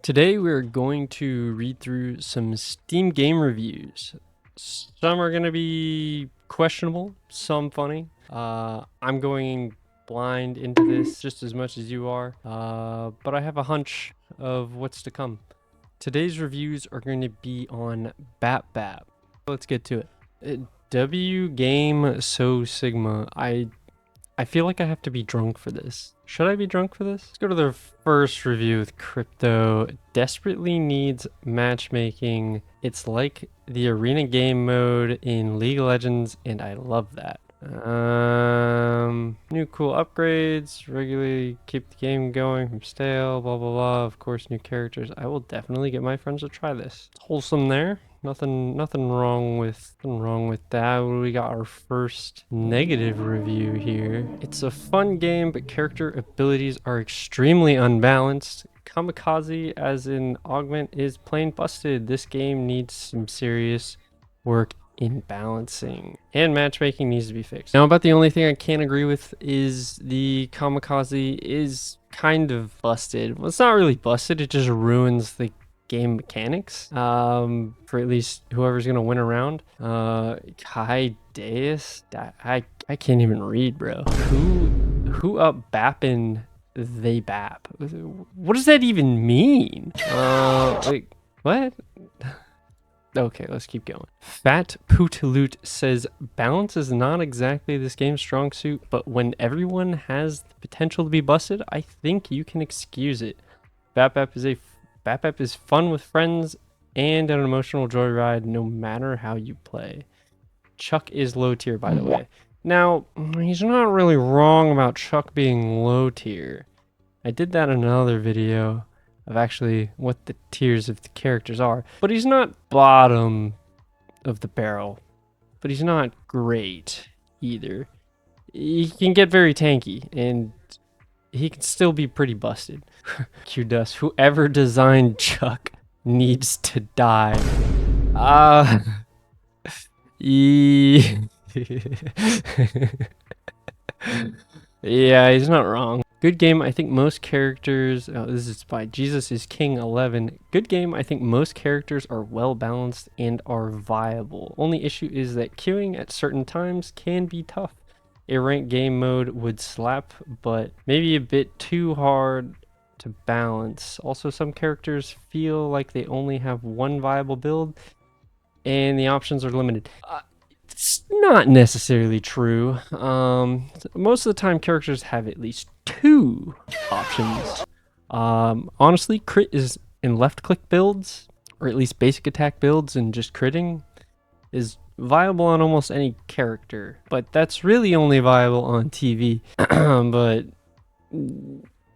Today we're going to read through some Steam game reviews. Some are going to be questionable, some funny. I'm going blind into this just as much as you are, but I have a hunch of what's to come. Today's reviews are going to be on Bapbap. Let's get to it. W Game So Sigma. I feel like I have to be drunk for this. Should I be drunk for this? Let's go to the first review with Crypto. Desperately needs matchmaking. It's like the arena game mode in League of Legends, and I love that. New cool upgrades, regularly keep the game going from stale, blah blah blah. Of course, new characters. I will definitely get my friends to try this. It's wholesome there. Nothing wrong with that. We got our first negative review here. It's a fun game, but character abilities are extremely unbalanced. Kamikaze, as in augment, is plain busted. This game needs some serious work in balancing, and matchmaking needs to be fixed. Now, about the only thing I can't agree with is the Kamikaze is kind of busted. Well, it's not really busted, it just ruins the game mechanics for at least whoever's gonna win a round. Kai Deus, I can't even read, bro. Who up bappin' they bap? What does that even mean? Like what? Okay, let's keep going. Fat Pootaloot says, balance is not exactly this game's strong suit, but when everyone has the potential to be busted, I think you can excuse it. Bapbap is fun with friends and an emotional joyride no matter how you play. Chuck is low tier, by the way. Now, he's not really wrong about Chuck being low tier. I did that in another video of actually what the tiers of the characters are. But he's not bottom of the barrel. But he's not great either. He can get very tanky, and he can still be pretty busted. Q-Dust, whoever designed Chuck needs to die. Yeah, he's not wrong. Good game, I think most characters, this is by Jesus is King 11. Good game, I think most characters are well balanced and are viable. Only issue is that queuing at certain times can be tough. A ranked game mode would slap, but maybe a bit too hard to balance. Also, some characters feel like they only have one viable build and the options are limited. It's not necessarily true. Most of the time characters have at least two options. Honestly, crit is in left click builds, or at least basic attack builds and just critting, is viable on almost any character, but that's really only viable on TV. But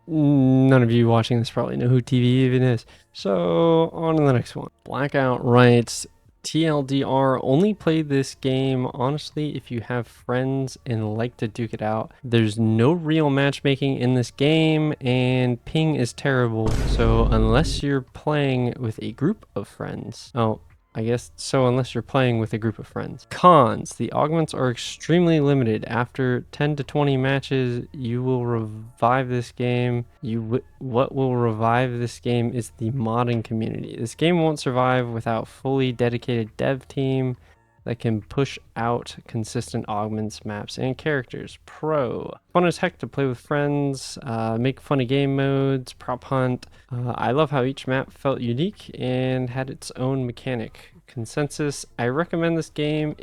none of you watching this probably know who TV even is. So on to the next one. Blackout writes, TLDR, only play this game honestly if you have friends and like to duke it out. There's no real matchmaking in this game and ping is terrible. So unless you're playing with a group of friends. Oh, I guess so, unless you're playing with a group of friends. Cons, the augments are extremely limited. After 10 to 20 matches, you will revive this game. What will revive this game is the modding community. This game won't survive without fully dedicated dev team that can push out consistent augments, maps, and characters. Pro. Fun as heck to play with friends, make funny game modes, prop hunt. I love how each map felt unique and had its own mechanic. Consensus, I recommend this game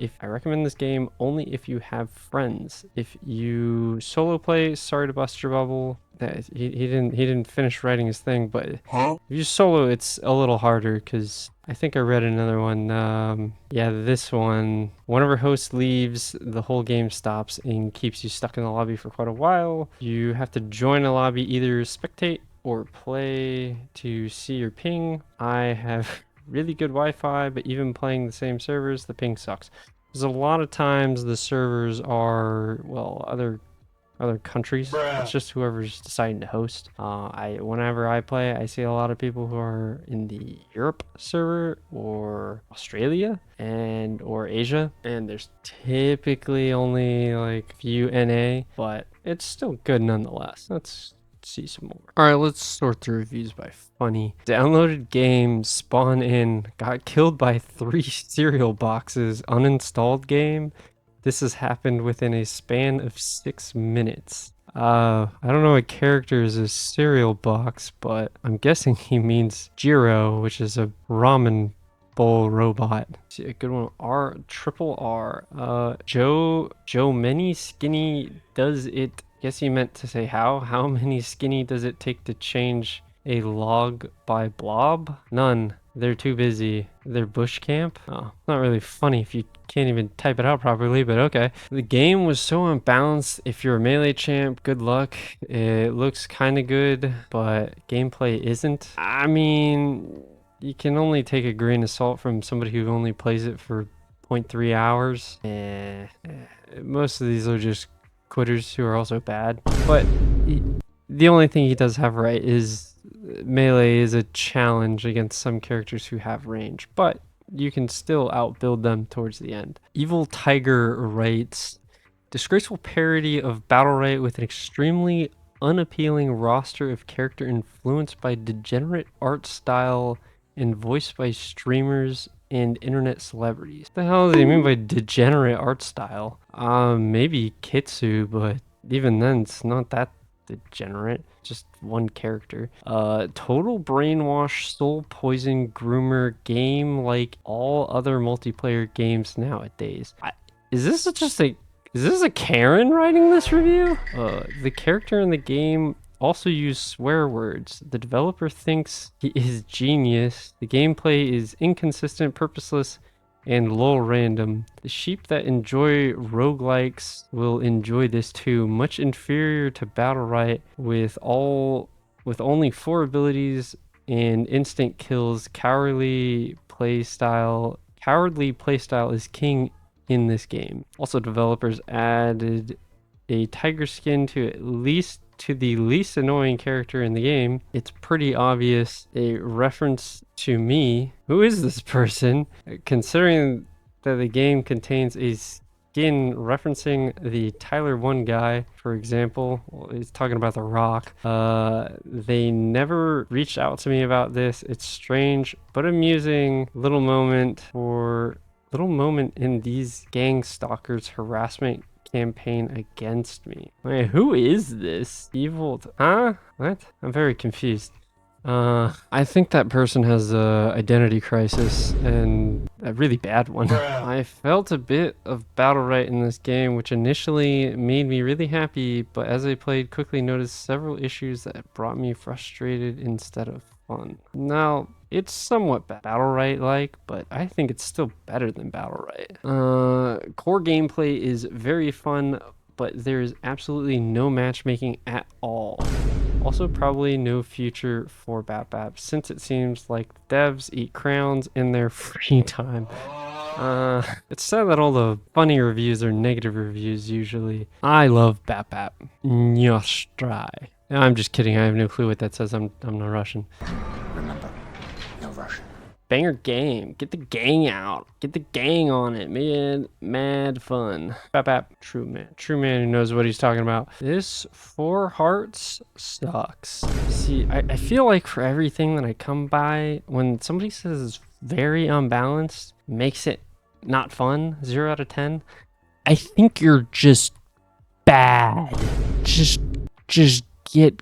only if you have friends. If you solo play, sorry to bust your bubble. That he didn't finish writing his thing, but if you solo, it's a little harder because I think I read another one. Yeah, this one. Whenever host leaves, the whole game stops and keeps you stuck in the lobby for quite a while. You have to join a lobby, either spectate or play to see your ping. I have really good Wi-Fi, but even playing the same servers, the ping sucks. There's a lot of times the servers are, well, other countries. It's just whoever's deciding to host. Whenever I play, I see a lot of people who are in the Europe server or Australia or Asia, and there's typically only like few NA, but it's still good nonetheless. That's see some more. All right, let's sort through reviews by funny. Downloaded game, spawn in, got killed by 3 cereal boxes, uninstalled game. This has happened within a span of 6 minutes. I don't know what character is a cereal box, but I'm guessing he means Jiro, which is a ramen bowl robot. See, a good one. Triple R. Joe many skinny does it. Guess he meant to say how many skinny does it take to change a log by blob? None. They're too busy. They're bush camp? Oh, not really funny if you can't even type it out properly, but okay. The game was so unbalanced. If you're a melee champ, good luck. It looks kind of good, but gameplay isn't. I mean, you can only take a grain of salt from somebody who only plays it for 0.3 hours. Most of these are just quitters who are also bad. But the only thing he does have right is melee is a challenge against some characters who have range, but you can still outbuild them towards the end. Evil Tiger writes, disgraceful parody of Battle Right with an extremely unappealing roster of character influenced by degenerate art style and voiced by streamers and internet celebrities. What the hell does he mean by degenerate art style? Maybe Kitsu, but even then it's not that degenerate. Just one character. Total brainwash, soul poison groomer game like all other multiplayer games nowadays. Is this a Karen writing this review? The character in the game also use swear words. The developer thinks he is genius. The gameplay is inconsistent, purposeless, and low random. The sheep that enjoy roguelikes will enjoy this too. Much inferior to Battle Right with only 4 abilities and instant kills. Cowardly playstyle is king in this game. Also, developers added a tiger skin to the least annoying character in the game. It's pretty obvious a reference to me. Who is this person? Considering that the game contains a skin referencing the Tyler 1 guy, for example. Well, he's talking about The Rock. They never reached out to me about this. It's strange but amusing little moment in these gang stalkers harassment campaign against me. Wait, who is this? Evil? Huh? What? I'm very confused. I think that person has a identity crisis, and a really bad one. I felt a bit of Battle Right in this game, which initially made me really happy, but as I played, quickly noticed several issues that brought me frustrated instead of fun. Now, it's somewhat Battle Right like, but I think it's still better than Battle Right. Core gameplay is very fun, but there is absolutely no matchmaking at all. Also, probably no future for Bapbap, since it seems like devs eat crowns in their free time. It's sad that all the funny reviews are negative reviews usually. I love Bapbap. Nyostrai. I'm just kidding, I have no clue what that says. I'm not Russian. Remember, no Russian. Banger game. Get the gang out. Get the gang on it, man. Mad fun. Bapbap. True man. True man who knows what he's talking about. This 4 hearts sucks. See, I feel like for everything that I come by, when somebody says it's very unbalanced, makes it not fun, 0 out of 10, I think you're just bad. Just get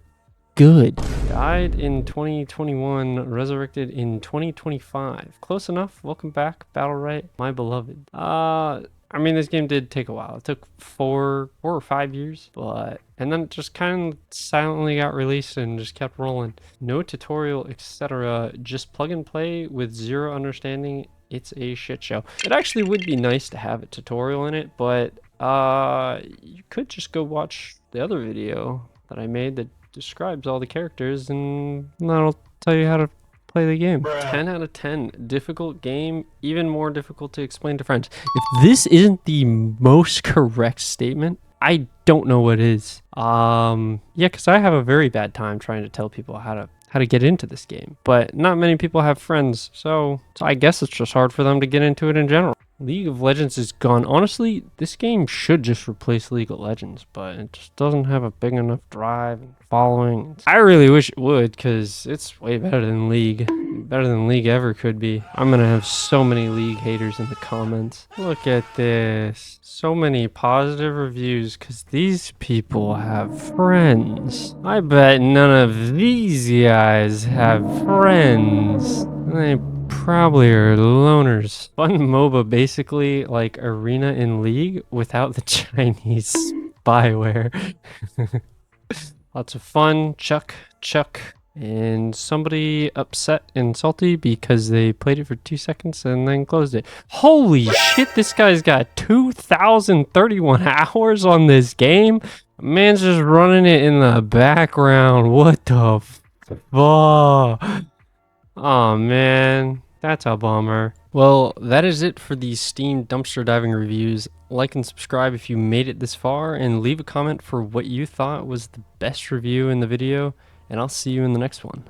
good. Died in 2021, resurrected in 2025. Close enough. Welcome back, Battle Right, my beloved. I mean, this game did take a while. It took 4 or 5 years, and then it just kind of silently got released and just kept rolling. No tutorial, etc. Just plug and play with 0 understanding. It's a shit show. It actually would be nice to have a tutorial in it, but you could just go watch the other video that I made that describes all the characters, and that'll tell you how to play the game. 10 out of 10. Difficult game, even more difficult to explain to friends. If this isn't the most correct statement, I don't know what is. Yeah, because I have a very bad time trying to tell people how to get into this game, but not many people have friends, so I guess it's just hard for them to get into it in general. League of Legends is gone. Honestly, this game should just replace League of Legends, but it just doesn't have a big enough drive and following. I really wish it would, because it's way better than League. Better than League ever could be. I'm gonna have so many League haters in the comments. Look at this. So many positive reviews, because these people have friends. I bet none of these guys have friends. They probably are loners. Fun MOBA, basically like Arena in League without the Chinese spyware. Lots of fun, chuck, and somebody upset and salty because they played it for 2 seconds and then closed it. Holy shit, this guy's got 2,031 hours on this game. Man's just running it in the background. What the fuck? Oh man, that's a bummer. Well, that is it for these Steam dumpster diving reviews. Like and subscribe if you made it this far, and leave a comment for what you thought was the best review in the video, and I'll see you in the next one.